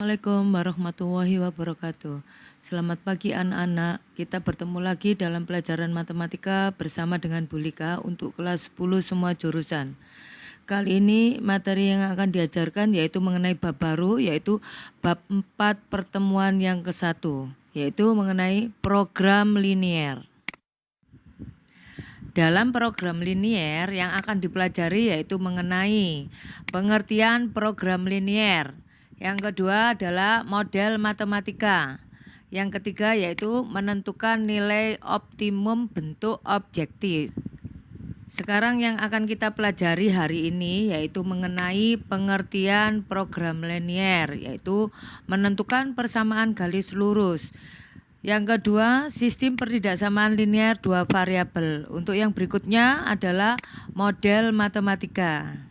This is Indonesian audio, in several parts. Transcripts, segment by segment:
Assalamualaikum warahmatullahi wabarakatuh. Selamat pagi anak-anak. Kita bertemu lagi dalam pelajaran matematika bersama dengan Bu Lika untuk kelas 10 semua jurusan. Kali ini materi yang akan diajarkan yaitu mengenai bab baru, yaitu bab 4 pertemuan yang ke-1, yaitu mengenai program linier. Dalam program linier yang akan dipelajari yaitu mengenai pengertian program linier. Yang kedua adalah model matematika. Yang ketiga yaitu menentukan nilai optimum bentuk objektif. Sekarang yang akan kita pelajari hari ini yaitu mengenai pengertian program linier, yaitu menentukan persamaan garis lurus. Yang kedua, sistem pertidaksamaan linier dua variabel. Untuk yang berikutnya adalah model matematika.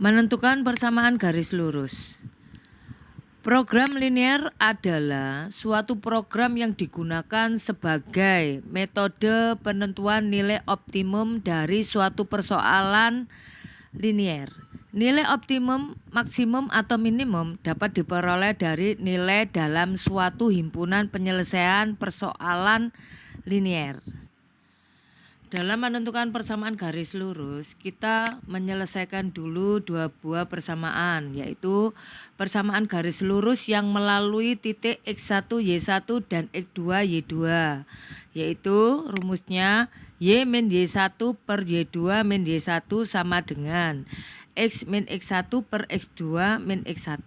Menentukan persamaan garis lurus. Program linier adalah suatu program yang digunakan sebagai metode penentuan nilai optimum dari suatu persoalan linier. Nilai optimum, maksimum atau minimum dapat diperoleh dari nilai dalam suatu himpunan penyelesaian persoalan linier. Dalam menentukan persamaan garis lurus, kita menyelesaikan dulu dua buah persamaan, yaitu persamaan garis lurus yang melalui titik X1, Y1 dan X2, Y2, yaitu rumusnya Y min Y1 per Y2 min Y1 sama dengan X min X1 per X2 min X1.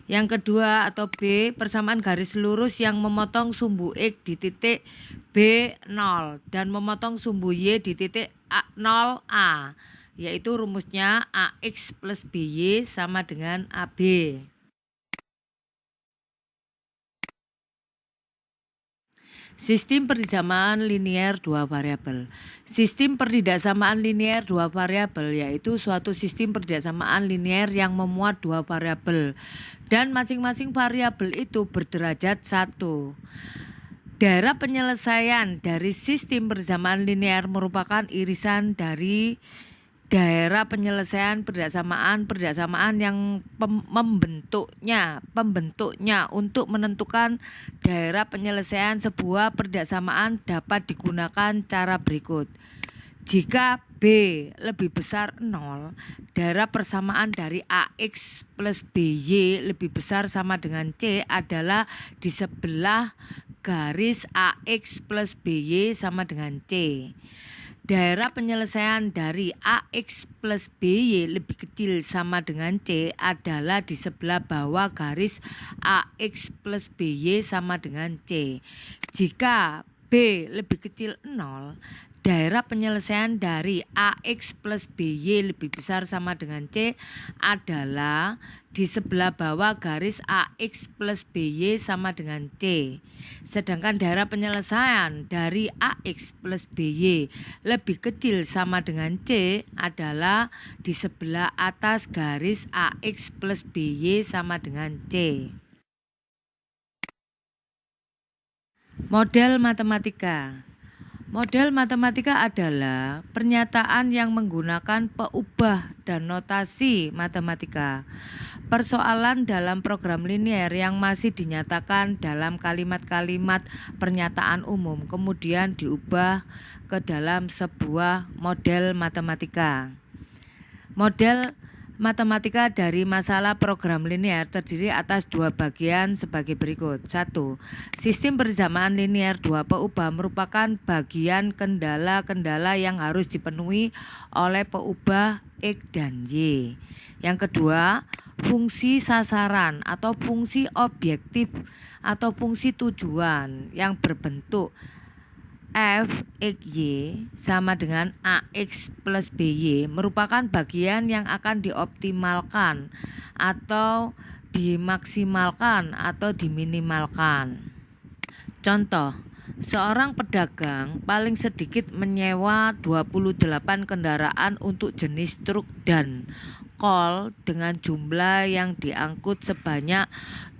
Yang kedua atau B, persamaan garis lurus yang memotong sumbu X di titik B0 dan memotong sumbu Y di titik 0A, yaitu rumusnya AX plus BY sama dengan AB. Sistem pertidaksamaan linier dua variabel. Sistem pertidaksamaan linier dua variabel yaitu suatu sistem pertidaksamaan linier yang memuat dua variabel dan masing-masing variabel itu berderajat 1. Daerah penyelesaian dari sistem pertidaksamaan linier merupakan irisan dari daerah penyelesaian pembentuknya untuk menentukan daerah penyelesaian sebuah perdaksamaan dapat digunakan cara berikut. Jika B lebih besar 0, daerah persamaan dari AX plus BY lebih besar sama dengan C adalah di sebelah garis AX plus BY sama dengan C. Daerah penyelesaian dari AX plus BY lebih kecil sama dengan C adalah di sebelah bawah garis AX plus BY sama dengan C. Jika B lebih kecil 0, daerah penyelesaian dari AX plus BY lebih besar sama dengan C adalah di sebelah bawah garis AX plus BY sama dengan C. Sedangkan daerah penyelesaian dari AX plus BY lebih kecil sama dengan C adalah di sebelah atas garis AX plus BY sama dengan C. Model matematika. Model matematika adalah pernyataan yang menggunakan peubah dan notasi matematika. Persoalan dalam program linier yang masih dinyatakan dalam kalimat-kalimat pernyataan umum kemudian diubah ke dalam sebuah model matematika. Model matematika dari masalah program linier terdiri atas dua bagian sebagai berikut. 1. Sistem persamaan linier dua peubah merupakan bagian kendala-kendala yang harus dipenuhi oleh peubah X dan Y. Yang kedua, fungsi sasaran atau fungsi objektif atau fungsi tujuan yang berbentuk f x y sama dengan ax plus by merupakan bagian yang akan dioptimalkan atau dimaksimalkan atau diminimalkan. Contoh, seorang pedagang paling sedikit menyewa 28 kendaraan untuk jenis truk dan kol dengan jumlah yang diangkut sebanyak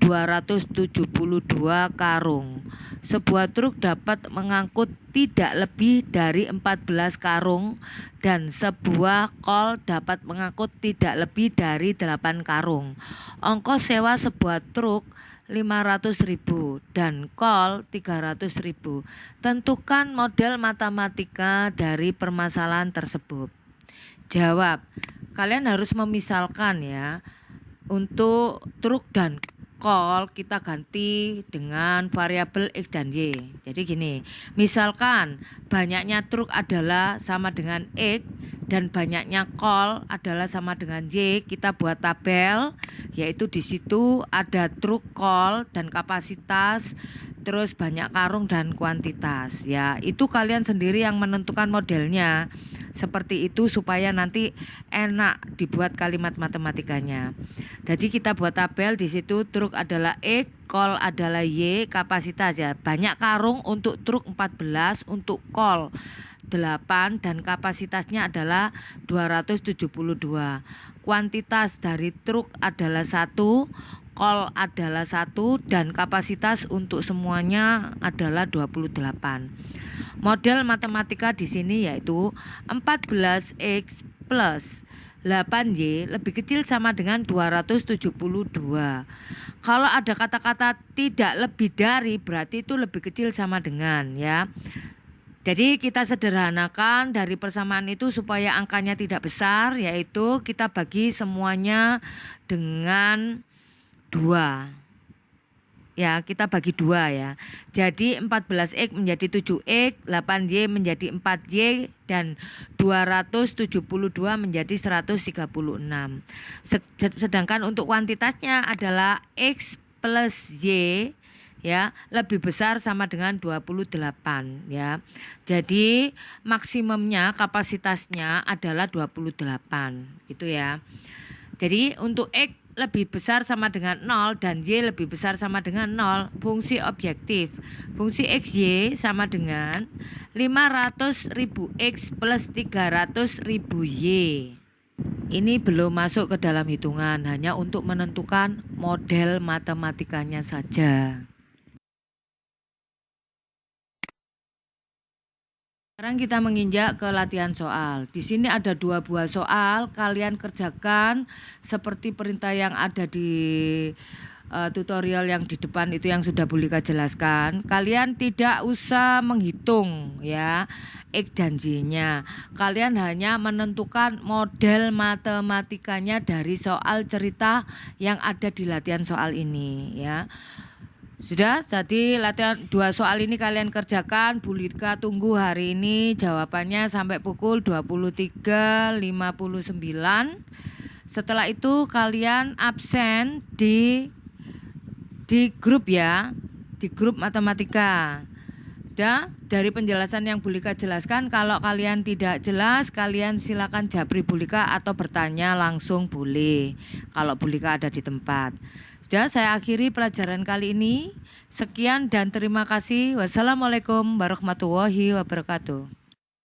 272 karung. Sebuah truk dapat mengangkut tidak lebih dari 14 karung dan sebuah kol dapat mengangkut tidak lebih dari 8 karung. Ongkos sewa sebuah truk 500.000 dan kol 300.000. Tentukan model matematika dari permasalahan tersebut. Jawab. Kalian harus memisalkan ya. Untuk truk dan kol kita ganti dengan variabel X dan Y. Jadi gini, misalkan banyaknya truk adalah sama dengan X dan banyaknya kol adalah sama dengan Y, kita buat tabel, yaitu di situ ada truk, kol dan kapasitas, terus banyak karung dan kuantitas. Ya, itu kalian sendiri yang menentukan modelnya. Seperti itu supaya nanti enak dibuat kalimat matematikanya. Jadi kita buat tabel, di situ truk adalah X, kol adalah Y, kapasitas ya. Banyak karung untuk truk 14, untuk kol 8 dan kapasitasnya adalah 272. Kuantitas dari truk adalah 1, kol adalah 1 dan kapasitas untuk semuanya adalah 28. Model matematika di sini yaitu 14X plus 8Y lebih kecil sama dengan 272. Kalau ada kata-kata tidak lebih dari berarti itu lebih kecil sama dengan ya. Jadi kita sederhanakan dari persamaan itu supaya angkanya tidak besar, yaitu kita bagi semuanya dengan 2. Ya, kita bagi 2 ya. Jadi 14X menjadi 7X, 8Y menjadi 4Y, dan 272 menjadi 136. Sedangkan untuk kuantitasnya adalah X plus Y ya, lebih besar sama dengan 28 ya. Jadi maksimumnya kapasitasnya adalah 28 gitu ya. Jadi untuk X lebih besar sama dengan 0 dan Y lebih besar sama dengan 0, fungsi objektif. Fungsi XY sama dengan 500.000 X plus 300.000 Y. Ini belum masuk ke dalam hitungan, hanya untuk menentukan model matematikanya saja. Sekarang kita menginjak ke latihan soal. Di sini ada 2 buah soal, kalian kerjakan seperti perintah yang ada di tutorial yang di depan itu yang sudah Bulika jelaskan. Kalian tidak usah menghitung ya X dan Y-nya. Kalian hanya menentukan model matematikanya dari soal cerita yang ada di latihan soal ini ya. Sudah, jadi latihan 2 soal ini kalian kerjakan. Bulika tunggu hari ini jawabannya sampai pukul 23.59. Setelah itu kalian absen di grup ya, di grup matematika. Sudah, dari penjelasan yang Bulika jelaskan, kalau kalian tidak jelas kalian silakan japri Bulika atau bertanya langsung boleh kalau Bulika ada di tempat. Sudah, saya akhiri pelajaran kali ini. Sekian dan terima kasih. Wassalamualaikum warahmatullahi wabarakatuh.